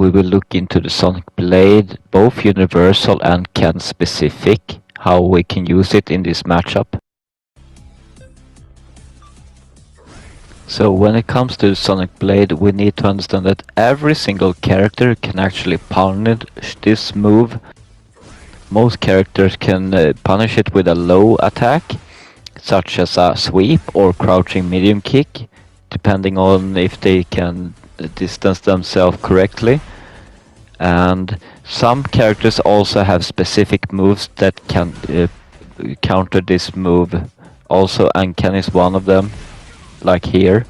we will look into the Sonic Blade, both universal and Ken specific, how we can use it in this matchup. So when it comes to the Sonic Blade, we need to understand that every single character can actually punish this move. Most characters can punish it with a low attack, such as a sweep or crouching medium kick, depending on if they can distance themselves correctly. And some characters also have specific moves that can counter this move also, and Ken is one of them, like here.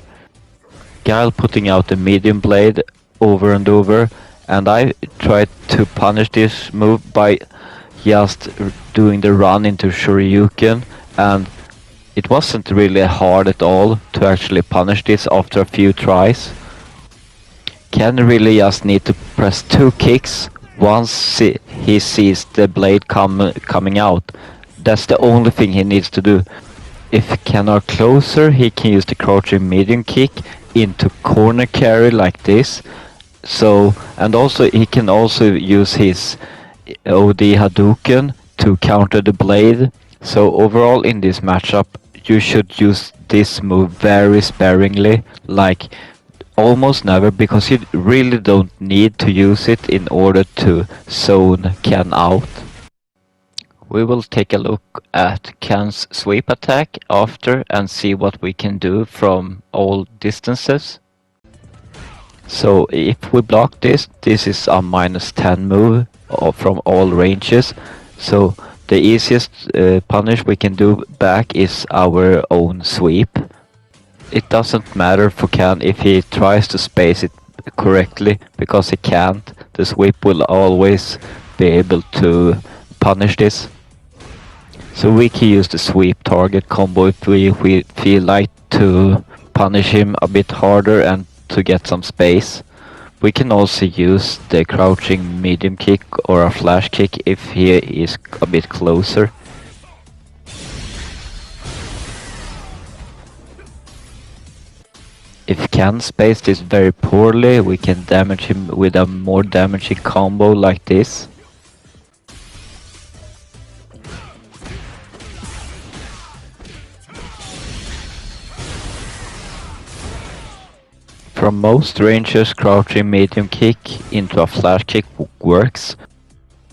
Guile putting out the medium blade over and over, and I tried to punish this move by just doing the run into Shoryuken, and it wasn't really hard at all to actually punish this after a few tries. Ken really just need to press 2 kicks once he sees the blade coming out. That's the only thing he needs to do. If Ken are closer, he can use the crouching medium kick into corner carry like this. So, and also he can also use his OD Hadouken to counter the blade. So overall in this matchup, you should use this move very sparingly, like almost never, because you really don't need to use it in order to zone Ken out. We will take a look at Ken's sweep attack after and see what we can do from all distances. So if we block this, this is a -10 move from all ranges. So the easiest punish we can do back is our own sweep. It doesn't matter for Ken if he tries to space it correctly, because he can't. The sweep will always be able to punish this. So we can use the sweep target combo if we feel like to punish him a bit harder and to get some space. We can also use the crouching medium kick or a flash kick if he is a bit closer. If Ken space this very poorly, we can damage him with a more damaging combo like this. From most ranges, crouching medium kick into a flash kick works.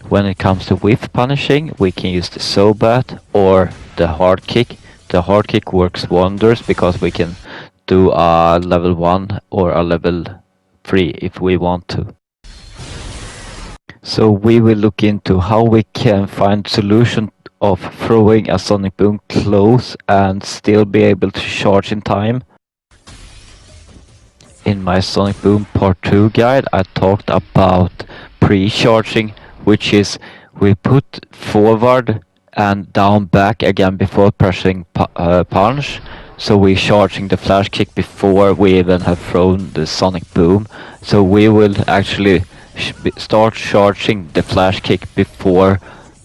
When it comes to whiff punishing, we can use the Sobat or the hard kick. The hard kick works wonders because we can do a level 1 or a level 3 if we want to. So we will look into how we can find solution of throwing a Sonic Boom close and still be able to charge in time. In my Sonic Boom Part 2 guide, I talked about pre-charging, which is we put forward and down back again before pressing punch. So we're charging the flash kick before we even have thrown the Sonic Boom. So we will actually start charging the flash kick before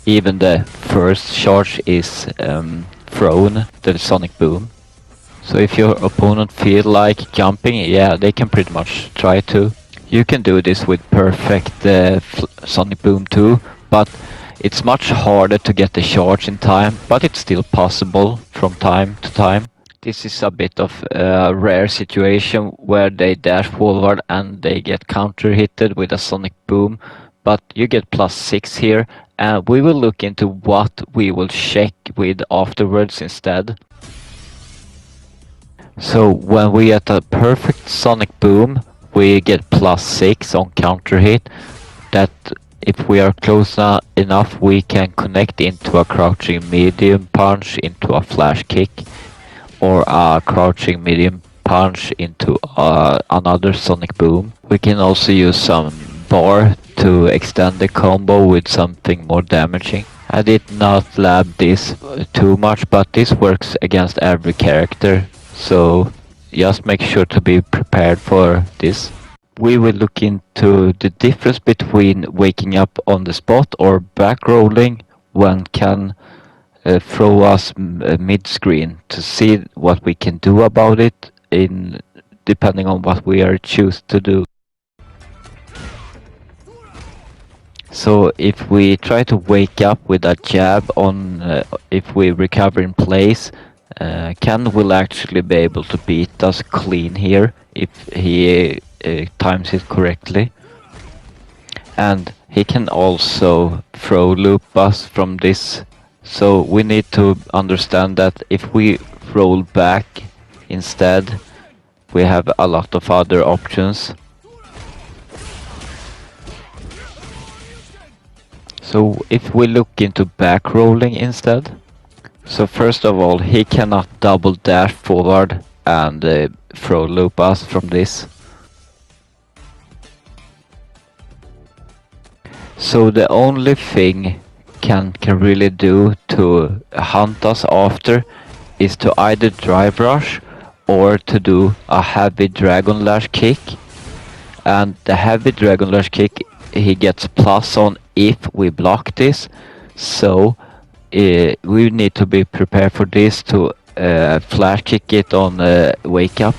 even the first charge is thrown, the Sonic Boom. So if your opponent feel like jumping, yeah, they can pretty much try to. You can do this with perfect Sonic Boom too, but it's much harder to get the charge in time, but it's still possible from time to time. This is a bit of a rare situation where they dash forward and they get counter-hitted with a Sonic Boom, but you get +6 here, and we will look into what we will check with afterwards instead. So when we get a perfect Sonic Boom, we get +6 on counter hit. That if we are close enough, we can connect into a crouching medium punch into a flash kick, or a crouching medium punch into another Sonic Boom. We can also use some bar to extend the combo with something more damaging. I did not lab this too much, but this works against every character, so just make sure to be prepared for this. We will look into the difference between waking up on the spot or back rolling when Ken throw us mid-screen, to see what we can do about it depending on what we are choose to do. So if we try to wake up with a jab on, if we recover in place, Ken will actually be able to beat us clean here if he times it correctly. And he can also throw loop us from this. So we need to understand that if we roll back instead, we have a lot of other options. So if we look into back rolling instead. So first of all, he cannot double dash forward and throw loop us from this. So the only thing Ken can really do to hunt us after is to either drive rush or to do a heavy dragon lash kick. And the heavy dragon lash kick he gets plus on if we block this. So we need to be prepared for this to flash kick it on wake up.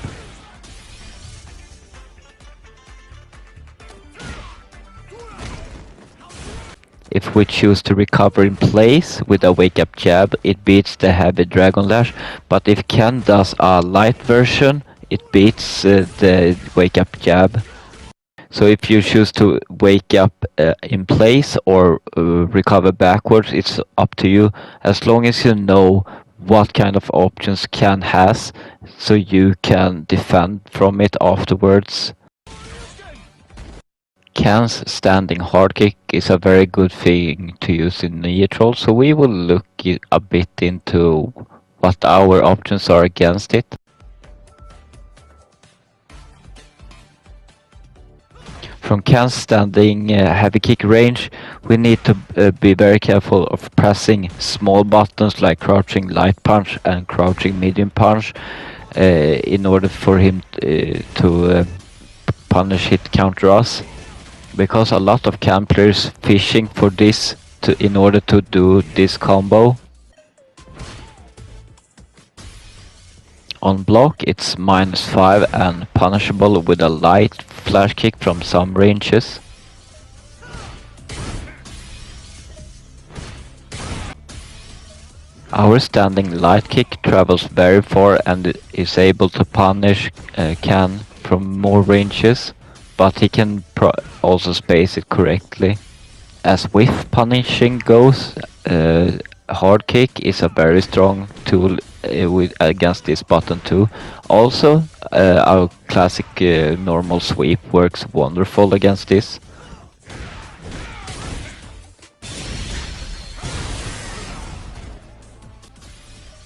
If we choose to recover in place with a wake up jab, it beats the heavy dragon lash, but if Ken does a light version, it beats the wake up jab. So if you choose to wake up in place or recover backwards, it's up to you, as long as you know what kind of options Ken has, so you can defend from it afterwards. Ken's standing hard kick is a very good thing to use in neutral, so we will look a bit into what our options are against it. From Ken's standing heavy kick range, we need to be very careful of pressing small buttons like crouching light punch and crouching medium punch in order for him to punish hit counter us. Because a lot of Ken players fishing for this in order to do this combo. On block it's -5 and punishable with a light flash kick from some ranges. Our standing light kick travels very far and is able to punish Ken from more ranges, but he can also space it correctly. As whiff punishing goes, hard kick is a very strong tool against this button too. Also, our classic normal sweep works wonderful against this.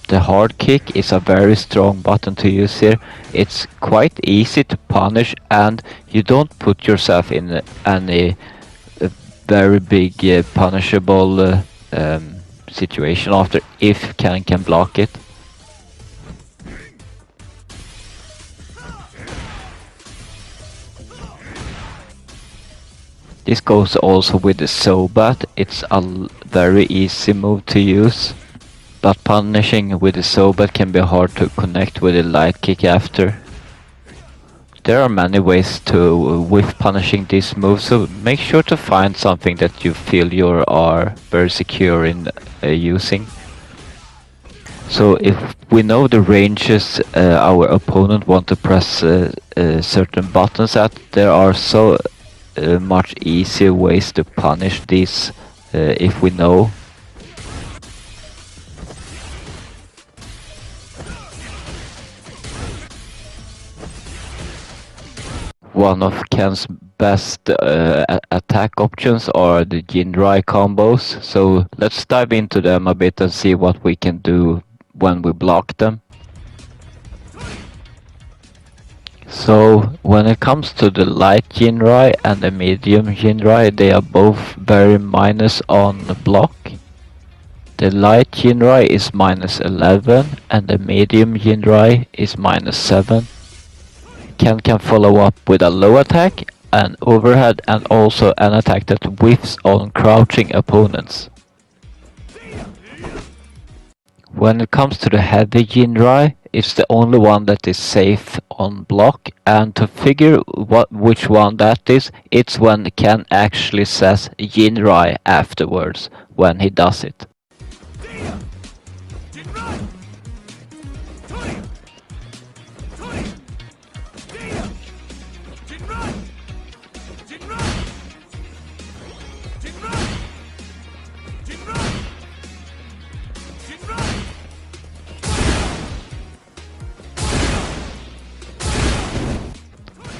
The hard kick is a very strong button to use here. It's quite easy to punish and you don't put yourself in any very big punishable situation after if Ken can block it. This goes also with the Sobat. It's a very easy move to use. But punishing with the Sobat can be hard to connect with a light kick after. There are many ways to whiff punishing this move, so make sure to find something that you feel you are very secure in using. So if we know the ranges our opponent want to press certain buttons at, there are so much easier ways to punish these if we know. One of Ken's best attack options are the Jinrai combos, so let's dive into them a bit and see what we can do when we block them. So when it comes to the light Jinrai and the medium Jinrai, they are both very minus on the block. The light Jinrai is -11 and the medium Jinrai is -7. Ken can follow up with a low attack, an overhead and also an attack that whiffs on crouching opponents. When it comes to the heavy Jinrai, it's the only one that is safe on block, and to figure which one that is, it's when Ken actually says Jinrai afterwards when he does it.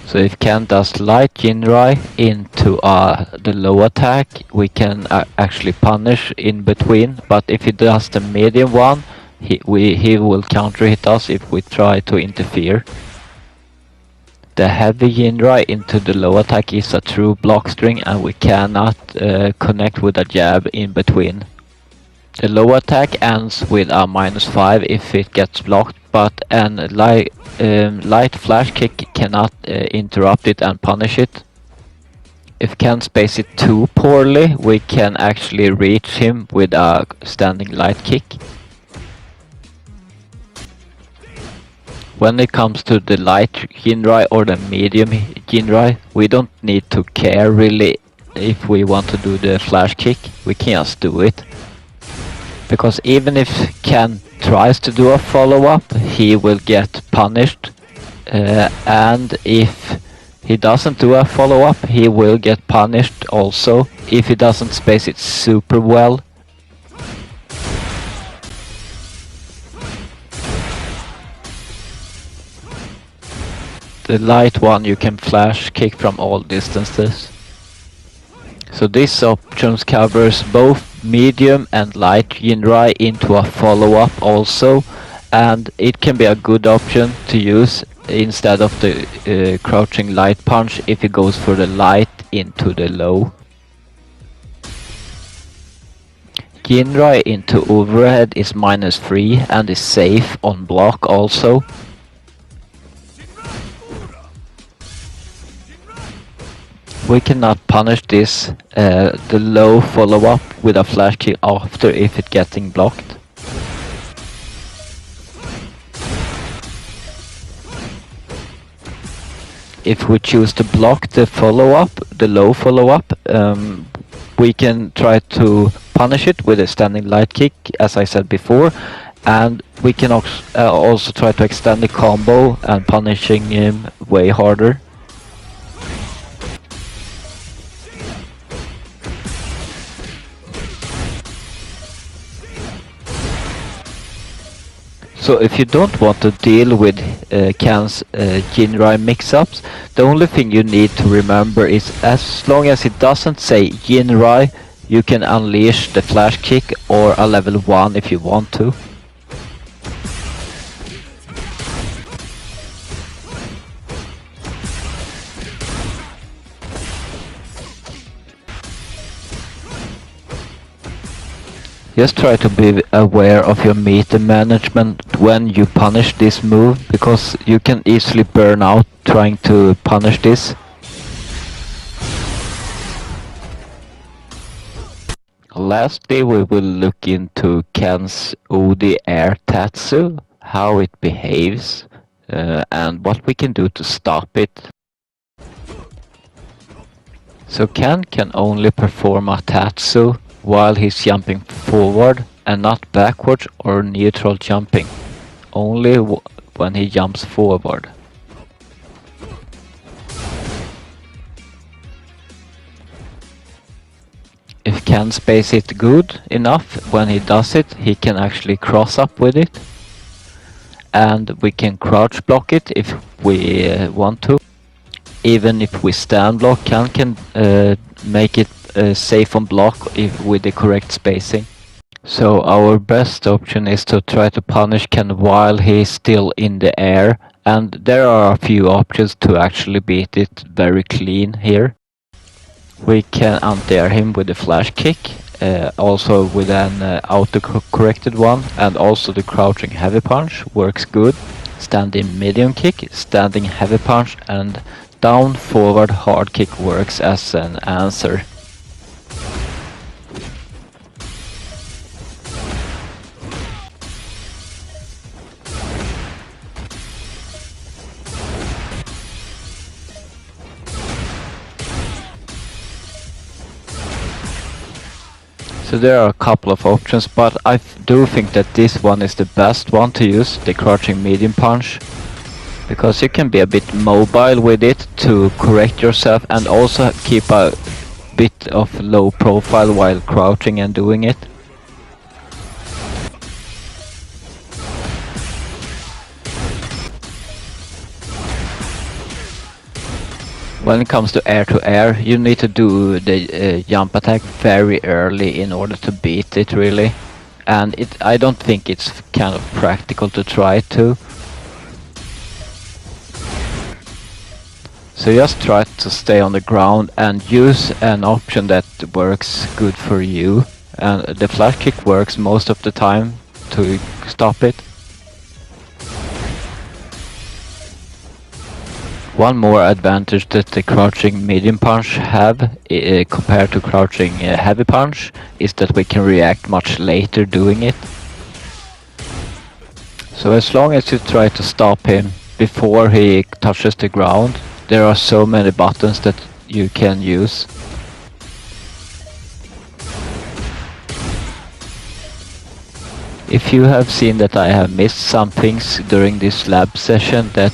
So if Ken does light Jinrai into the low attack, we can actually punish in between, but if he does the medium one, he will counter hit us if we try to interfere. The heavy Jinrai into the low attack is a true block string, and we cannot connect with a jab in between. The low attack ends with a -5 if it gets blocked, but an light flash kick cannot interrupt it and punish it. If Ken space it too poorly, we can actually reach him with a standing light kick. When it comes to the light Jinrai or the medium Jinrai, we don't need to care really if we want to do the flash kick, we can just do it. Because even if Ken tries to do a follow-up, he will get punished, and if he doesn't do a follow-up, he will get punished also if he doesn't space it super well. The light one you can flash kick from all distances. So this option covers both medium and light Jinrai into a follow-up also, and it can be a good option to use instead of the crouching light punch if it goes for the light into the low. Jinrai into overhead is -3 and is safe on block also. We cannot punish this, the low follow-up with a flash kick after if it getting blocked. If we choose to block the follow-up, the low follow-up, we can try to punish it with a standing light kick, as I said before, and we can also try to extend the combo and punishing him way harder. So if you don't want to deal with Ken's Jinrai mix-ups, the only thing you need to remember is as long as it doesn't say Jinrai, you can unleash the flash kick or a level 1 if you want to. Just try to be aware of your meter management when you punish this move, because you can easily burn out trying to punish this. Lastly, we will look into Ken's OD Air Tatsu, how it behaves, and what we can do to stop it. So Ken can only perform a Tatsu while he's jumping forward and not backwards or neutral jumping, only when he jumps forward. If Ken space it good enough when he does it, he can actually cross up with it, and we can crouch block it if we want to. Even if we stand block, Ken can make it safe on block with the correct spacing. So our best option is to try to punish Ken while he's still in the air, and there are a few options to actually beat it very clean here. We can anti-air him with a flash kick, also with an auto-corrected one, and also the crouching heavy punch works good. Standing medium kick, standing heavy punch, and down forward hard kick works as an answer. So there are a couple of options, but I do think that this one is the best one to use, the crouching medium punch. Because you can be a bit mobile with it to correct yourself and also keep a bit of low profile while crouching and doing it. When it comes to air, you need to do the jump attack very early in order to beat it, really. And I don't think it's kind of practical to try to. So just try to stay on the ground and use an option that works good for you. And the flash kick works most of the time to stop it. One more advantage that the crouching medium punch have compared to crouching heavy punch is that we can react much later doing it. So as long as you try to stop him before he touches the ground, there are so many buttons that you can use. If you have seen that I have missed some things during this lab session that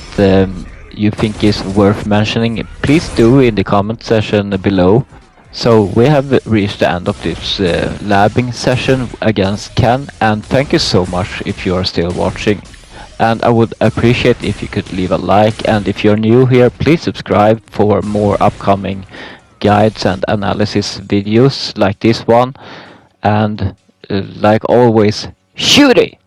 you think is worth mentioning, please do in the comment section below. So we have reached the end of this labbing session against Ken, and thank you so much if you are still watching. And I would appreciate if you could leave a like, and if you're new here, please subscribe for more upcoming guides and analysis videos like this one. And like always, shoot it!